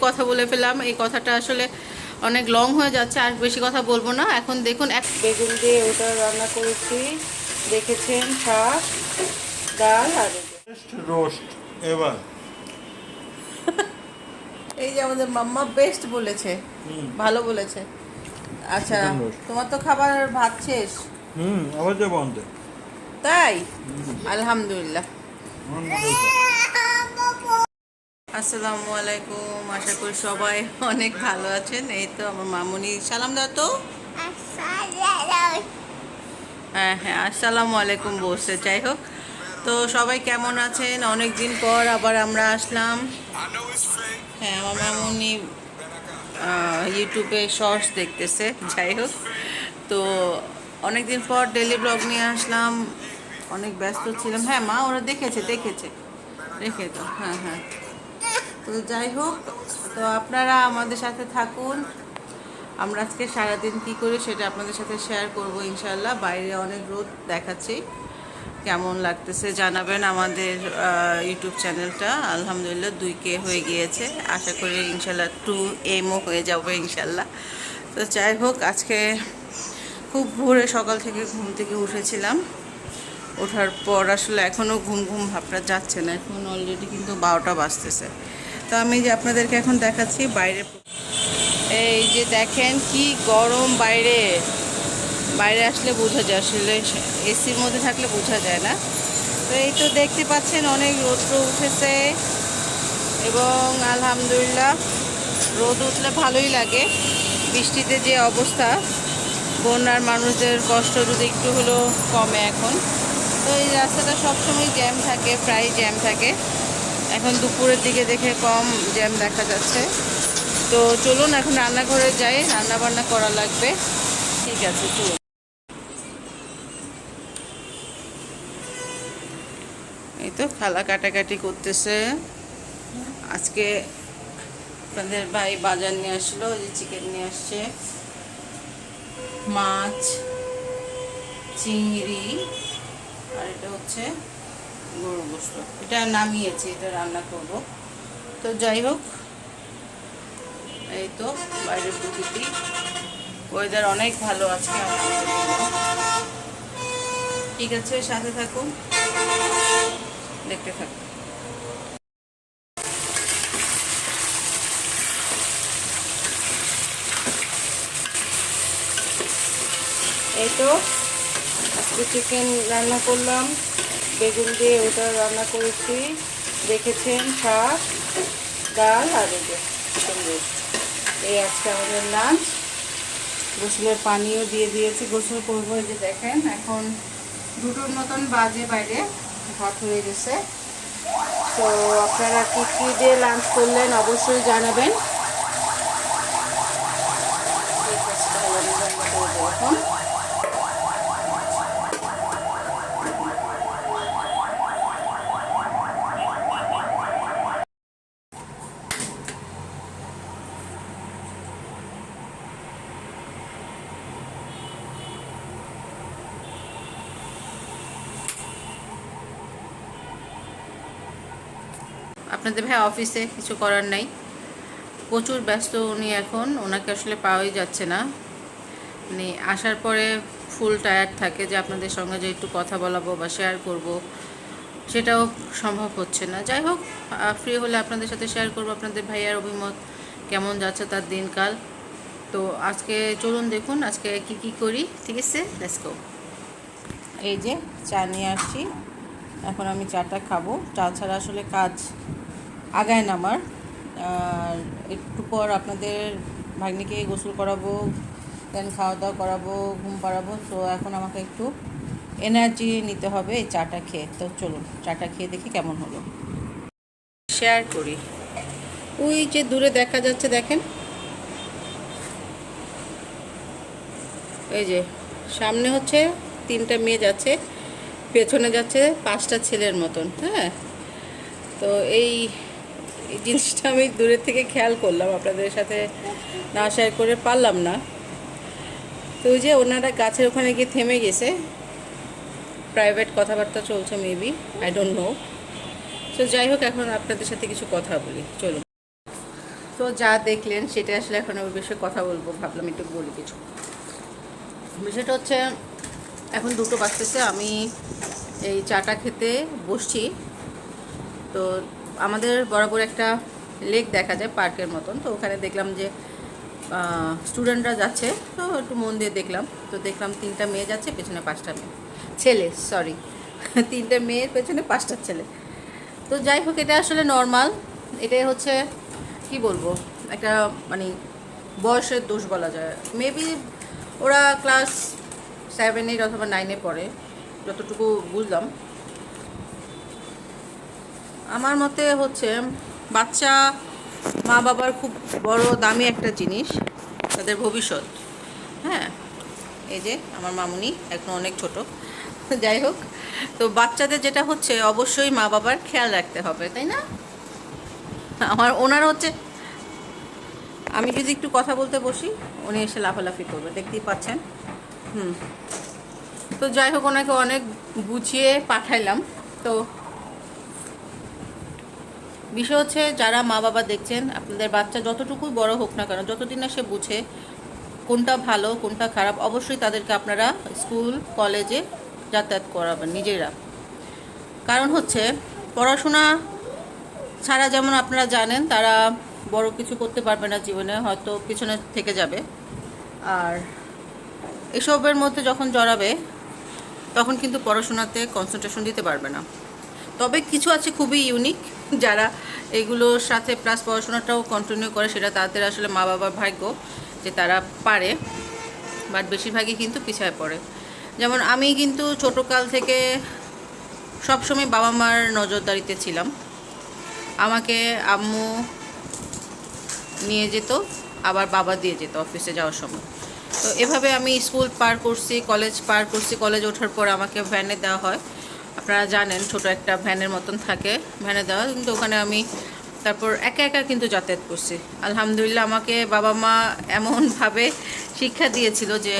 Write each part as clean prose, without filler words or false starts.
কথা বলে ফেললাম। এই কথাটা আসলে অনেক লং হয়ে যাচ্ছে, আর বেশি কথা বলবো না। এখন দেখুন, এক বেগুন দিয়ে ওটা রান্না করেছি, দেখেছেন, শাক, ডাল আর রোস্ট। এবার এই যে আমাদের মাম্মা বেস্ট বলেছে, ভালো বলেছে। আচ্ছা, চিকেন রোস্ট। তোমার তো খাবার ভাত শেষ, আবার যাবো আনতে। তাই? আলহামদুলিল্লাহ। আসসালামু আলাইকুম, আশা করি সবাই অনেক ভালো আছেন। এই তো আমার মামুনি, সালাম দাও তো। হ্যাঁ হ্যাঁ, আসসালামু আলাইকুম বলছে। যাই হোক, তো সবাই কেমন আছেন? অনেক দিন পর আবার আমরা আসলাম। হ্যাঁ, আমার মামুনি ইউটিউবে শর্টস দেখতেছে। যাই হোক, তো অনেক দিন পর ডেলি ব্লগ নিয়ে আসলাম। অনেক ব্যস্ত ছিলাম। হ্যাঁ মা, ওরা দেখেছে দেখেছে, রেখে তো, হ্যাঁ হ্যাঁ। তো যাই হোক, তো আপনারা আমাদের সাথে থাকুন। আমরা আজকে সারাদিন কী করি সেটা আপনাদের সাথে শেয়ার করব ইনশাল্লাহ। বাইরে অনেক রোদ দেখাচ্ছি, কেমন লাগতেছে জানাবেন। আমাদের ইউটিউব চ্যানেলটা আলহামদুলিল্লাহ 2K হয়ে গিয়েছে, আশা করি ইনশাল্লাহ 2M হয়ে যাবে ইনশাল্লাহ। তো যাই হোক, আজকে খুব ভোরে সকাল থেকে ঘুম থেকে উঠেছিলাম। ওঠার পর আসলে এখনও ঘুম ঘুম ভাবটা যাচ্ছে না, এখন অলরেডি কিন্তু 12টা বাজতেছে। তো আমি যে আপনাদেরকে এখন দেখাচ্ছি বাইরে, এই যে দেখেন কি গরম বাইরে। বাইরে আসলে বোঝা যায়, আসলে এসির মধ্যে থাকলে বোঝা যায় না। তো এই তো দেখতে পাচ্ছেন অনেক রৌদ্র উঠেছে, এবং আলহামদুলিল্লাহ রোদ উঠলে ভালোই লাগে। বৃষ্টিতে যে অবস্থা, বন্যার মানুষদের কষ্ট যদি একটু হলেও কমে এখন। তো এই রাস্তাটা সবসময় জ্যাম থাকে, প্রায় জ্যাম থাকে। এখন দুপুরের দিকে দেখে কম জ্যাম দেখা যাচ্ছে। তো চলুন এখন রান্নাঘরে যাই, রান্না বান্না করা লাগবে। ঠিক আছে, চলুন। এই তো খালা কাটাকাটি করতেছে। আজকে আপনাদের ভাই বাজার নিয়ে আসলো, যে চিকেন নিয়ে আসছে, মাছ, চিংড়ি, আর এটা হচ্ছে গরুর গোশত। এটা নামিয়েছি, এটা রান্না করব। তো যাই হোক, এই তো বাইরের প্রকৃতি, ওয়েদার অনেক ভালো আজকে আলহামদুলিল্লাহ। ঠিক আছে, সাথে থাকুন, দেখতে থাকুন। এই তো আজকে চিকেন রান্না করলাম, বেগুন দিয়ে ওটা রান্না করেছি, দেখেছেন, শাক, ডাল আর এই যে চিকেন রোস্ট। এই আজকে আমাদের লাঞ্চ। গোসলের পানিও দিয়ে দিয়েছি, গোসল করবো। এই যে দেখেন, এখন 2টোর মতন বাজে, বাইরে ভাত হয়ে গেছে। তো আপনারা কী কী দিয়ে লাঞ্চ করলেন অবশ্যই জানাবেন। এই কাজটা আমি রান্না করবো এখন। আপনাদের ভাই অফিসে, কিছু করার নাই, প্রচুর ব্যস্ত উনি এখন, ওনাকে আসলে পাওয়াই যাচ্ছে না। মানে আসার পরে ফুল টায়ার্ড থাকে, যে আপনাদের সঙ্গে যে একটু কথা বলাবো বা শেয়ার করব, সেটাও সম্ভব হচ্ছে না। যাই হোক, ফ্রি হলে আপনাদের সাথে শেয়ার করব আপনাদের ভাইয়ার অভিমত, কেমন যাচ্ছে তার দিনকাল। তো আজকে চলুন দেখুন আজকে কি কি করি। ঠিক আছে, লেটস গো। এই যে চা নিয়ে আসছি, এখন আমি চাটা খাবো। চা ছাড়া আসলে কাজ আগায় না আমার। আর একটু পর আপনাদের ভাগ্নিকে গোসল করাবো, দেন খাওয়া দাওয়া করাবো, ঘুম পাড়াবো। তো এখন আমাকে একটু এনার্জি নিতে হবে এই চাটা খেয়ে। তো চলুন চাটা খেয়ে দেখি কেমন হলো, শেয়ার করি। ওই যে দূরে দেখা যাচ্ছে, দেখেন, এই যে সামনে হচ্ছে 3টা মেয়ে যাচ্ছে, পেছনে যাচ্ছে 5টা ছেলের মতন। হ্যাঁ, তো এই জিনিসটা আমি দূরের থেকে খেয়াল করলাম, আপনাদের সাথে না শেয়ার করে পারলাম না। তো ওই যে ওনারা গাছের ওখানে গিয়ে থেমে গেছে, প্রাইভেট কথাবার্তা চলছে মেবি, আই ডোন্ট নো। তো যাই হোক, এখন আপনাদের সাথে কিছু কথা বলি, চলুন। তো যা দেখলেন সেটা আসলে এখন ওই বিষয়ে কথা বলবো, ভাবলাম একটু বলি কিছু। বিষয়টা হচ্ছে এখন 2টো বাজতেছে, আমি এই চাটা খেতে বসছি। তো আমাদের বরাবর একটা লেক দেখা যায় পার্কের মতন, তো ওখানে দেখলাম যে স্টুডেন্টরা যাচ্ছে, তো একটু মন দিয়ে দেখলাম। তো দেখলাম 3টা মেয়ে যাচ্ছে, পেছনে 5টা মেয়ে ছেলে, সরি 3টে মেয়ের পেছনে 5টা ছেলে। তো যাই হোক, এটা আসলে নর্মাল। এটাই হচ্ছে কি বলবো, একটা মানে বয়সের দোষ বলা যায়। মেবি ওরা ক্লাস 7, 8 অথবা 9-এ পড়ে, যতটুকু বুঝলাম। আমার মতে হচ্ছে বাচ্চা মা বাবার খুব বড় দামি একটা জিনিস, তাদের ভবিষ্যৎ। হ্যাঁ, এই যে আমার মামুনি এখন অনেক ছোট, যাই হোক। তো বাচ্চাদের যেটা হচ্ছে অবশ্যই মা বাবার খেয়াল রাখতে হবে, তাই না? ওনার হচ্ছে, আমি যদি একটু কথা বলতে বসি উনি এসে লাফালাফি করবে, দেখতেই পাচ্ছেন। তো যাই হোক, ওনাকে অনেক বুঝিয়ে পাঠাইলাম। তো বিষয় হচ্ছে, যারা মা বাবা দেখছেন, আপনাদের বাচ্চা যতটুকুই বড় হোক না কেন, যতদিন না সে বুঝে কোনটা ভালো কোনটা খারাপ, অবশ্যই তাদেরকে আপনারা স্কুল কলেজে যাতায়াত করাবেন নিজেরা। কারণ হচ্ছে পড়াশোনা ছাড়া, যেমন আপনারা জানেন, তারা বড় কিছু করতে পারবে না জীবনে, হয়তো পিছনে থেকে যাবে। আর এসবের মধ্যে যখন জড়াবে তখন কিন্তু পড়াশোনাতে কনসেন্ট্রেশন দিতে পারবে না। তবে কিছু আছে খুবই ইউনিক, যারা এগুলোর সাথে প্লাস পড়াশোনাটাও কন্টিনিউ করে, সেটা তাদের আসলে মা বাবার ভাগ্য যে তারা পারে। বাট বেশিরভাগই কিন্তু পিছায় পড়ে। যেমন আমি কিন্তু ছোটোকাল থেকে সবসময় বাবা মার নজরদারিতে ছিলাম। আমাকে আম্মু নিয়ে যেত, আবার বাবা দিয়ে যেত অফিসে যাওয়ার সময়। তো এভাবে আমি স্কুল পার করছি, কলেজ পার করছি। কলেজ ওঠার পর আমাকে ভ্যানে দেওয়া হয়, আপনারা জানেন ছোট একটা ভ্যানের মতন থাকে, ভ্যানে দেওয়া। কিন্তু ওখানে আমি তারপর একা একা কিন্তু যাতায়াত করছি। আলহামদুলিল্লাহ, আমাকে বাবা মা এমনভাবে শিক্ষা দিয়েছিল যে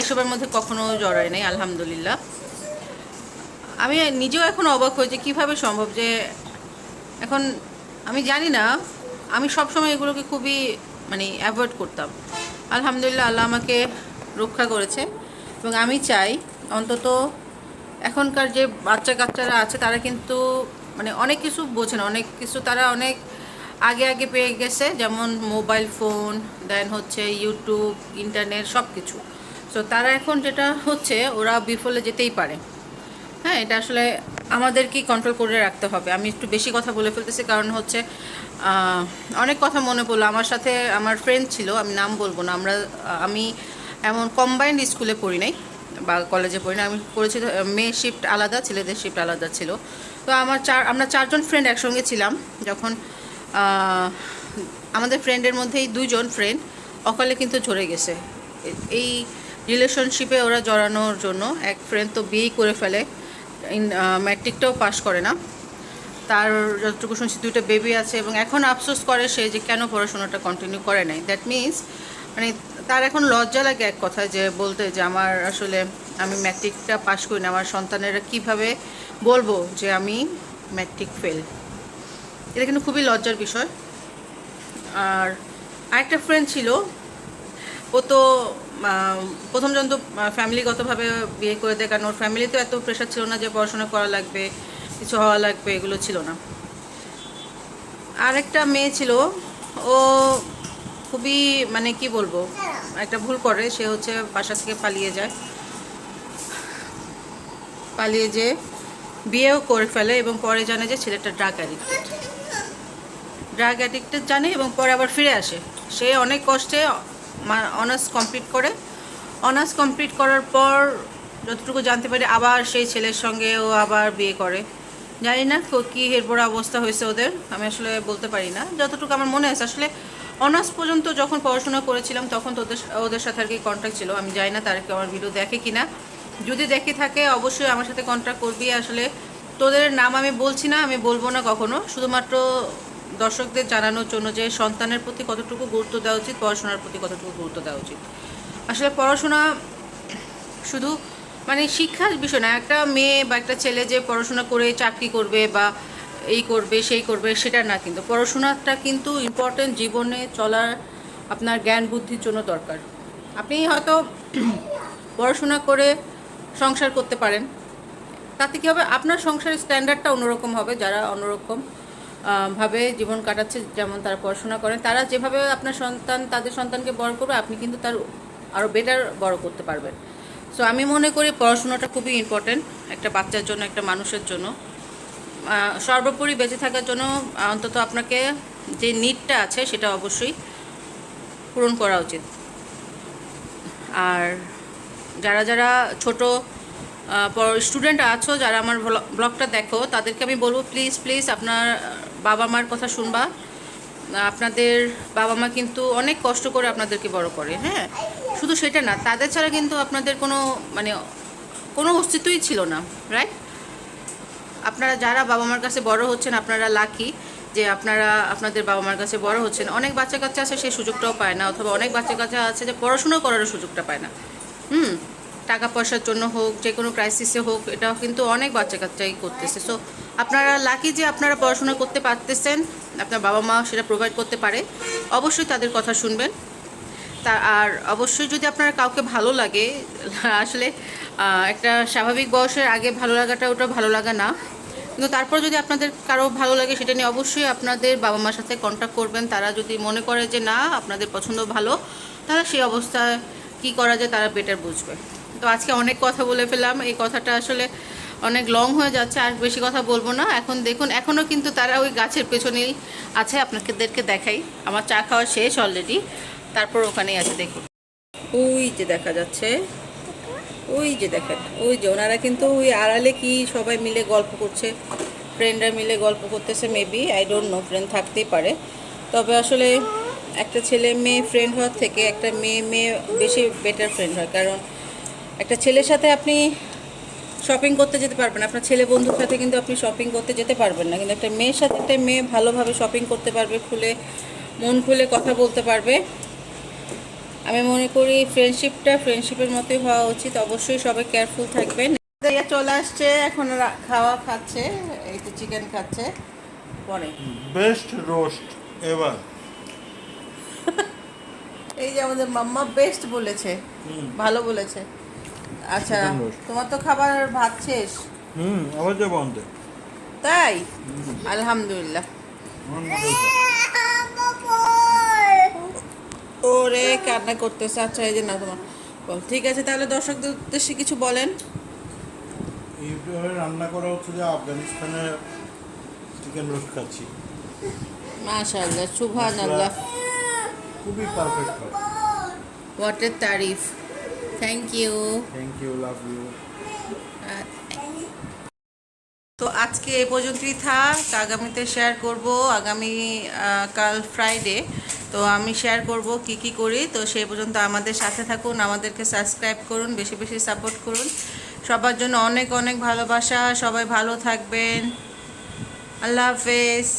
এসবের মধ্যে কখনো জড়াই নেই, আলহামদুলিল্লাহ। আমি নিজেও এখন অবাক হই যে কীভাবে সম্ভব, যে এখন আমি জানি না, আমি সবসময় এগুলোকে খুবই মানে অ্যাভয়েড করতাম। আলহামদুলিল্লাহ, আল্লাহ আমাকে রক্ষা করেছে। এবং আমি চাই অন্তত এখনকার যে বাচ্চা কাচ্চারা আছে তারা কিন্তু মানে অনেক কিছু বোঝে না, অনেক কিছু তারা অনেক আগে আগে পেয়ে গেছে, যেমন মোবাইল ফোন, দেন হচ্ছে ইউটিউব, ইন্টারনেট, সব কিছু। সো তারা এখন যেটা হচ্ছে, ওরা বিফলে যেতেই পারে। হ্যাঁ, এটা আসলে আমাদেরকেই কন্ট্রোল করে রাখতে হবে। আমি একটু বেশি কথা বলে ফেলতেছি, কারণ হচ্ছে অনেক কথা মনে পড়লো। আমার সাথে আমার ফ্রেন্ড ছিল, আমি নাম বলবো না। আমি এমন কম্বাইন্ড স্কুলে পড়ি নাই বা কলেজে পড়ি না, আমি পড়েছি মেয়ে শিফট আলাদা, ছেলেদের শিফট আলাদা ছিল। তো আমরা 4জন ফ্রেন্ড একসঙ্গে ছিলাম। যখন আমাদের ফ্রেন্ডের মধ্যেই 2জন ফ্রেন্ড অকালে কিন্তু ঝরে গেছে এই রিলেশনশিপে ওরা জড়ানোর জন্য। এক ফ্রেন্ড তো বিয়েই করে ফেলে, ম্যাট্রিকটাও পাস করে না। তার যতটুকু শুনছি 2টা বেবি আছে, এবং এখন আফসোস করে সে যে কেন পড়াশোনাটা কন্টিনিউ করে নাই। দ্যাট মিনস মানে তার এখন লজ্জা লাগে এক কথায় যে বলতে, যে আমার আসলে আমি ম্যাট্রিকটা পাস করি না, আমার সন্তানেরা কিভাবে বলবো যে আমি ম্যাট্রিক ফেল। এটা কিন্তু খুবই লজ্জার বিষয়। আর আরেকটা ফ্রেন্ড ছিল, ও তো প্রথম জন তো ফ্যামিলিগতভাবে বিয়ে করে দেয়, কারণ ওর ফ্যামিলিতে এত প্রেশার ছিল না যে পড়াশোনা করা লাগবে, কিছু হওয়া লাগবে, এগুলো ছিল না। আরেকটা মেয়ে ছিল, ও খুবই মানে কি বলবো, একটা ভুল করে। সে হচ্ছে বাসা থেকে পালিয়ে যায়, পালিয়ে যেয়ে বিয়েও করে ফেলে, এবং পরে জানে যে ছেলেটা ড্রাগ অ্যাডিক্টেড জানে, এবং পরে আবার ফিরে আসে। সে অনেক কষ্টে অনার্স কমপ্লিট করে। অনার্স কমপ্লিট করার পর যতটুকু জানতে পারি, আবার সেই ছেলের সঙ্গে ও আবার বিয়ে করে। জানি না কী এরপর অবস্থা হয়েছে ওদের, আমি আসলে বলতে পারি না। যতটুকু আমার মনে আছে, আসলে অনার্স পর্যন্ত যখন পড়াশোনা করেছিলাম তখন ওদের সাথে আর কি কন্ট্যাক্ট ছিল। আমি জানি না তারা কি আমার ভিডিও দেখে কিনা, যদি দেখে থাকে অবশ্যই আমার সাথে কন্ট্যাক্ট করবি। আসলে তোদের নাম আমি বলছি না, আমি বলবো না কখনো, শুধুমাত্র দর্শকদের জানানোর জন্য যে সন্তানের প্রতি কতটুকু গুরুত্ব দেওয়া উচিত, পড়াশোনার প্রতি কতটুকু গুরুত্ব দেওয়া উচিত। আসলে পড়াশোনা শুধু মানে শিক্ষার বিষয় না। একটা মেয়ে বা একটা ছেলে যে পড়াশোনা করে চাকরি করবে বা এই করবে সেই করবে সেটা না, কিন্তু পড়াশোনাটা কিন্তু ইম্পর্টেন্ট, জীবনে চলার আপনার জ্ঞান বুদ্ধির জন্য দরকার। আপনি হয়তো পড়াশোনা করে সংসার করতে পারেন, তাতে কী হবে, আপনার সংসারের স্ট্যান্ডার্ডটা অন্যরকম হবে। যারা অন্যরকম ভাবে জীবন কাটাচ্ছে, যেমন তারা পড়াশোনা করেন, তারা যেভাবে আপনার সন্তান তাদের সন্তানকে বড় করবে, আপনি কিন্তু তার আরও বেটার বড় করতে পারবেন। সো আমি মনে করি পড়াশোনাটা খুবই ইম্পর্ট্যান্ট একটা বাচ্চার জন্য, একটা মানুষের জন্য। সর্বোপরি বেঁচে থাকার জন্য অন্তত আপনাকে যে নিডটা আছে সেটা অবশ্যই পূরণ করা উচিত। আর যারা যারা ছোট স্টুডেন্ট আছো, যারা আমার ব্লগটা দেখো, তাদেরকে আমি বলবো প্লিজ প্লিজ আপনার বাবা মার কথা শুনবা। আপনাদের বাবা মা কিন্তু অনেক কষ্ট করে আপনাদেরকে বড় করে, হ্যাঁ, শুধু সেটা না, তাদের ছাড়া কিন্তু আপনাদের কোনো অস্তিত্বই ছিল না, রাইট? আপনারা যারা বাবা মার কাছে বড় হচ্ছেন, আপনারা লাকি যে আপনারা আপনাদের বাবা মার কাছে বড় হচ্ছেন। অনেক বাচ্চা কাচ্চা আছে সেই সুযোগটাও পায় না, অথবা অনেক বাচ্চা কাচ্চা আছে যে পড়াশোনা করারও সুযোগটা পায় না। টাকা পয়সার জন্য হোক, যে কোনো ক্রাইসিসে হোক, এটাও কিন্তু অনেক বাচ্চা কাচ্চাই করতেছে। সো আপনারা লাকি যে আপনারা পড়াশোনা করতে পারতেছেন, আপনার বাবা মা সেটা প্রোভাইড করতে পারে। অবশ্যই তাদের কথা শুনবেন। আর অবশ্যই যদি আপনার কাউকে ভালো লাগে, আসলে একটা স্বাভাবিক বয়সের আগে ভালো লাগাটা ওটা ভালো লাগা না, কিন্তু তারপর যদি আপনাদের কারো ভালো লাগে, সেটা নিয়ে অবশ্যই আপনাদের বাবা মার সাথে কন্ট্যাক্ট করবেন। তারা যদি মনে করে যে না আপনাদের পছন্দ ভালো, তাহলে সেই অবস্থায় কী করা যায় তারা বেটার বুঝবে। তো আজকে অনেক কথা বলে ফেললাম, এই কথাটা আসলে অনেক লং হয়ে যাচ্ছে, আর বেশি কথা বলবো না। এখন দেখুন, এখনও কিন্তু তারা ওই গাছের পেছনেই আছে, আপনাদেরকে দেখাই। আমার চা খাওয়া শেষ অলরেডি, তারপর ওখানেই আছে, দেখুন ওই যে দেখা যাচ্ছে, ওই যে দেখেন, ওই যে ওনারা কিন্তু ওই আড়ালে কি সবাই মিলে গল্প করছে, ফ্রেন্ডরা মিলে গল্প করতেছে, maybe, I don't know, friend থাকতেই পারে। তবে আসলে একটা ছেলে মেয়ে ফ্রেন্ড হওয়ার থেকে একটা মেয়ে মেয়ে বেশি বেটার ফ্রেন্ড হয়। কারণ একটা ছেলের সাথে আপনি শপিং করতে যেতে পারবেন, আপনার ছেলে বন্ধুর সাথে কিন্তু আপনি শপিং করতে যেতে পারবেন না, কিন্তু একটা মেয়ের সাথে একটা মেয়ে ভালোভাবে শপিং করতে পারবে, মন খুলে কথা বলতে পারবে। আমি মনে করি ফ্রেন্ডশিপের মতোই হওয়া উচিত। অবশ্যই সবাই কেয়ারফুল থাকবেন। চলে আসছে, এখন খাওয়া খাচ্ছে, এই তো চিকেন খাচ্ছে পরে। Best roast ever. এই যে আমাদের মাম্মা বেস্ট বলেছে, ভালো বলেছে। আচ্ছা, Chicken roast। তোমার তো খাবার ভাত শেষ? আবার যাবো আনতে। তাই? আলহামদুলিল্লাহ। ওরে কান্না করতেছে। আচ্ছা, এই যে না তোমার ঠিক আছে, তাহলে দর্শকদের উদ্দেশ্যে কিছু বলেন। এইভাবে রান্না করা হচ্ছে যে আফগানিস্তানের চিকেন রোস্ট খাচ্ছি, মাশাআল্লাহ, সুবহানাল্লাহ, খুবই পারফেক্ট হয়। হোয়াট এ তারিফ, thank you. Thank you, love you. তো আজকে এই পর্যন্তই থাক, আগামীতে শেয়ার করব। আগামী কাল ফ্রাইডে, তো আমি শেয়ার করব কি কি করি। তো সেই পর্যন্ত আমাদের সাথে থাকুন, আমাদেরকে সাবস্ক্রাইব করুন, বেশি বেশি সাপোর্ট করুন। সবার জন্য অনেক অনেক ভালোবাসা, সবাই ভালো থাকবেন। আল্লাহ হাফেজ।